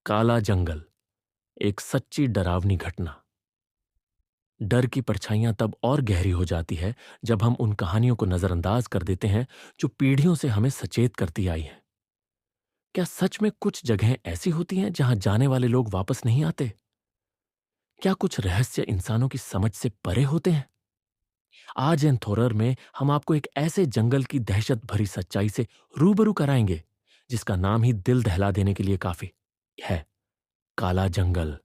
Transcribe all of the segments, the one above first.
काला जंगल, एक सच्ची डरावनी घटना। डर की परछाइयां तब और गहरी हो जाती है जब हम उन कहानियों को नजरअंदाज कर देते हैं जो पीढ़ियों से हमें सचेत करती आई हैं। क्या सच में कुछ जगहें ऐसी होती हैं जहां जाने वाले लोग वापस नहीं आते? क्या कुछ रहस्य इंसानों की समझ से परे होते हैं? आज एंथोरर में हम आपको एक ऐसे जंगल की दहशत भरी सच्चाई से रूबरू कराएंगे जिसका नाम ही दिल दहला देने के लिए काफी है। काला जंगल।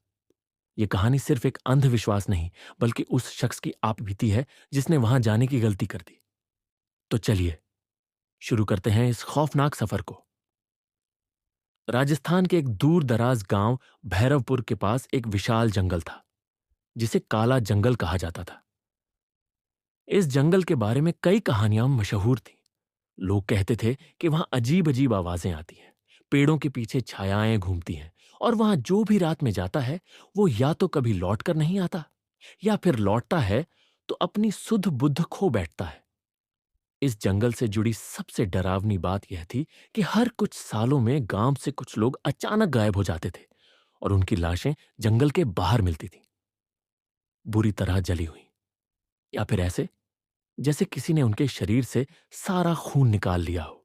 ये कहानी सिर्फ एक अंधविश्वास नहीं, बल्कि उस शख्स की आप बीती है जिसने वहां जाने की गलती कर दी। तो चलिए शुरू करते हैं इस खौफनाक सफर को। राजस्थान के एक दूर दराज गांव भैरवपुर के पास एक विशाल जंगल था जिसे काला जंगल कहा जाता था। इस जंगल के बारे में कई कहानियां मशहूर थीं। लोग कहते थे कि वहां अजीब अजीब आवाजें आती हैं, पेड़ों के पीछे छायाएं घूमती हैं, और वहां जो भी रात में जाता है वो या तो कभी लौट कर नहीं आता, या फिर लौटता है तो अपनी सुध बुद्ध खो बैठता है। इस जंगल से जुड़ी सबसे डरावनी बात यह थी कि हर कुछ सालों में गांव से कुछ लोग अचानक गायब हो जाते थे और उनकी लाशें जंगल के बाहर मिलती थीं, बुरी तरह जली हुई, या फिर ऐसे जैसे किसी ने उनके शरीर से सारा खून निकाल लिया हो।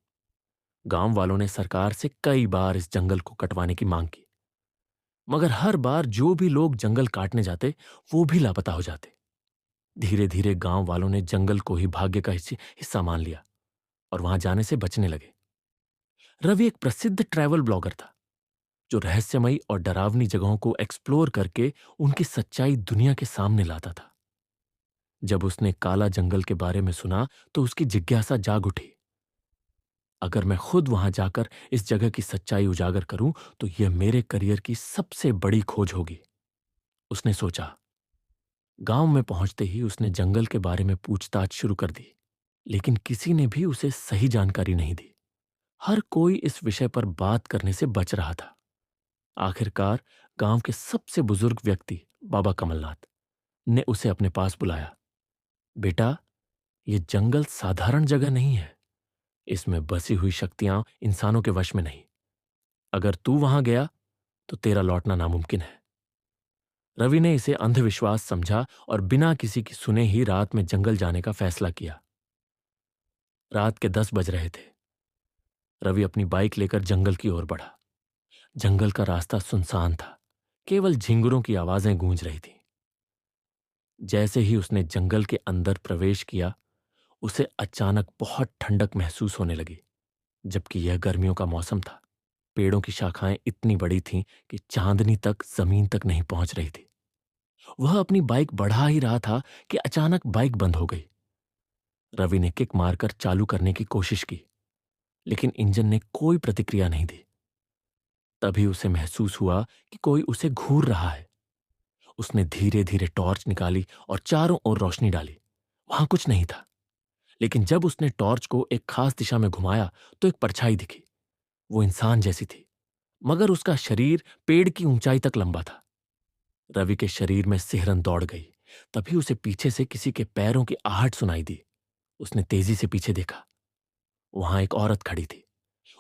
गांव वालों ने सरकार से कई बार इस जंगल को कटवाने की मांग की, मगर हर बार जो भी लोग जंगल काटने जाते वो भी लापता हो जाते। धीरे धीरे गांव वालों ने जंगल को ही भाग्य का हिस्सा मान लिया और वहां जाने से बचने लगे। रवि एक प्रसिद्ध ट्रैवल ब्लॉगर था जो रहस्यमयी और डरावनी जगहों को एक्सप्लोर करके उनकी सच्चाई दुनिया के सामने लाता था। जब उसने काला जंगल के बारे में सुना तो उसकी जिज्ञासा जाग उठी। अगर मैं खुद वहां जाकर इस जगह की सच्चाई उजागर करूं तो यह मेरे करियर की सबसे बड़ी खोज होगी, उसने सोचा। गांव में पहुंचते ही उसने जंगल के बारे में पूछताछ शुरू कर दी, लेकिन किसी ने भी उसे सही जानकारी नहीं दी। हर कोई इस विषय पर बात करने से बच रहा था। आखिरकार गांव के सबसे बुजुर्ग व्यक्ति बाबा कमलनाथ ने उसे अपने पास बुलाया। बेटा, यह जंगल साधारण जगह नहीं है। इसमें बसी हुई शक्तियां इंसानों के वश में नहीं। अगर तू वहां गया तो तेरा लौटना नामुमकिन है। रवि ने इसे अंधविश्वास समझा और बिना किसी की सुने ही रात में जंगल जाने का फैसला किया। रात के 10 बज रहे थे। रवि अपनी बाइक लेकर जंगल की ओर बढ़ा। जंगल का रास्ता सुनसान था, केवल झिंगुरों की आवाजें गूंज रही थीं। जैसे ही उसने जंगल के अंदर प्रवेश किया, उसे अचानक बहुत ठंडक महसूस होने लगी, जबकि यह गर्मियों का मौसम था। पेड़ों की शाखाएं इतनी बड़ी थीं कि चांदनी तक जमीन तक नहीं पहुंच रही थी। वह अपनी बाइक बढ़ा ही रहा था कि अचानक बाइक बंद हो गई। रवि ने किक मारकर चालू करने की कोशिश की, लेकिन इंजन ने कोई प्रतिक्रिया नहीं दी। तभी उसे महसूस हुआ कि कोई उसे घूर रहा है। उसने धीरे धीरे टॉर्च निकाली और चारों ओर रोशनी डाली। वहां कुछ नहीं था, लेकिन जब उसने टॉर्च को एक खास दिशा में घुमाया तो एक परछाई दिखी। वो इंसान जैसी थी, मगर उसका शरीर पेड़ की ऊंचाई तक लंबा था। रवि के शरीर में सिहरन दौड़ गई। तभी उसे पीछे से किसी के पैरों की आहट सुनाई दी। उसने तेजी से पीछे देखा। वहां एक औरत खड़ी थी।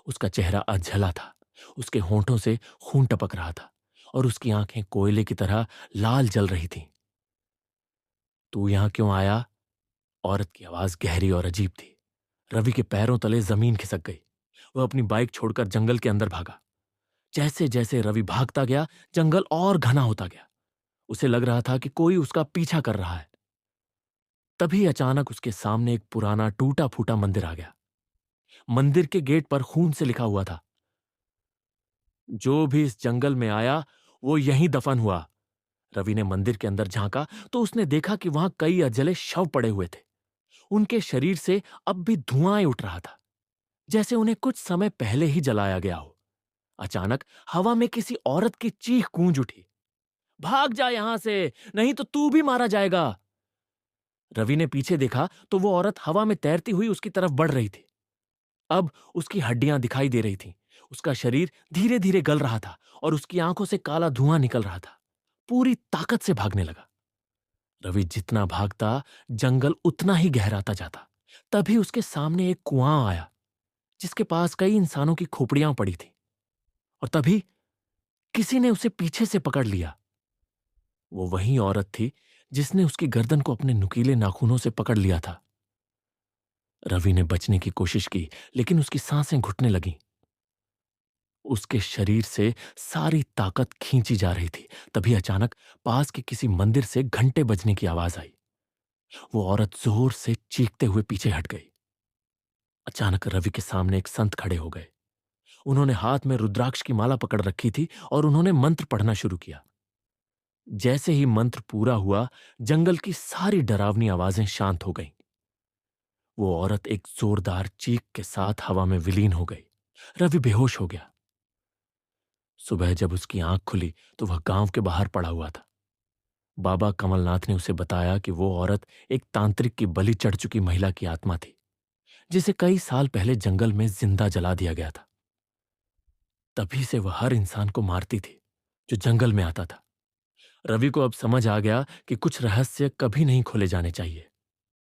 उसका चेहरा अधजला था, उसके होंठों से खून टपक रहा था और उसकी आंखें कोयले की तरह लाल जल रही थीं। तू यहां क्यों आया? औरत की आवाज गहरी और अजीब थी। रवि के पैरों तले जमीन खिसक गई। वह अपनी बाइक छोड़कर जंगल के अंदर भागा। जैसे जैसे रवि भागता गया, जंगल और घना होता गया। उसे लग रहा था कि कोई उसका पीछा कर रहा है। तभी अचानक उसके सामने एक पुराना टूटा फूटा मंदिर आ गया। मंदिर के गेट पर खून से लिखा हुआ था, जो भी इस जंगल में आया वो यहीं दफन हुआ। रवि ने मंदिर के अंदर झांका तो उसने देखा कि वहां कई अजले शव पड़े हुए थे। उनके शरीर से अब भी धुआं उठ रहा था, जैसे उन्हें कुछ समय पहले ही जलाया गया हो। अचानक हवा में किसी औरत की चीख गूंज उठी, भाग जा यहां से, नहीं तो तू भी मारा जाएगा। रवि ने पीछे देखा तो वो औरत हवा में तैरती हुई उसकी तरफ बढ़ रही थी। अब उसकी हड्डियां दिखाई दे रही थीं। उसका शरीर धीरे धीरे गल रहा था और उसकी आंखों से काला धुआं निकल रहा था। पूरी ताकत से भागने लगा। रवि जितना भागता, जंगल उतना ही गहराता जाता। तभी उसके सामने एक कुआं आया, जिसके पास कई इंसानों की खोपड़ियां पड़ी थी। और तभी किसी ने उसे पीछे से पकड़ लिया। वो वही औरत थी जिसने उसकी गर्दन को अपने नुकीले नाखूनों से पकड़ लिया था। रवि ने बचने की कोशिश की, लेकिन उसकी सांसें घुटने लगीं। उसके शरीर से सारी ताकत खींची जा रही थी। तभी अचानक पास के किसी मंदिर से घंटे बजने की आवाज आई। वो औरत जोर से चीखते हुए पीछे हट गई। अचानक रवि के सामने एक संत खड़े हो गए। उन्होंने हाथ में रुद्राक्ष की माला पकड़ रखी थी और उन्होंने मंत्र पढ़ना शुरू किया। जैसे ही मंत्र पूरा हुआ, जंगल की सारी डरावनी आवाजें शांत हो गईं। वो औरत एक जोरदार चीख के साथ हवा में विलीन हो गई। रवि बेहोश हो गया। सुबह जब उसकी आंख खुली तो वह गांव के बाहर पड़ा हुआ था। बाबा कमलनाथ ने उसे बताया कि वो औरत एक तांत्रिक की बलि चढ़ चुकी महिला की आत्मा थी, जिसे कई साल पहले जंगल में जिंदा जला दिया गया था। तभी से वह हर इंसान को मारती थी जो जंगल में आता था। रवि को अब समझ आ गया कि कुछ रहस्य कभी नहीं खोले जाने चाहिए।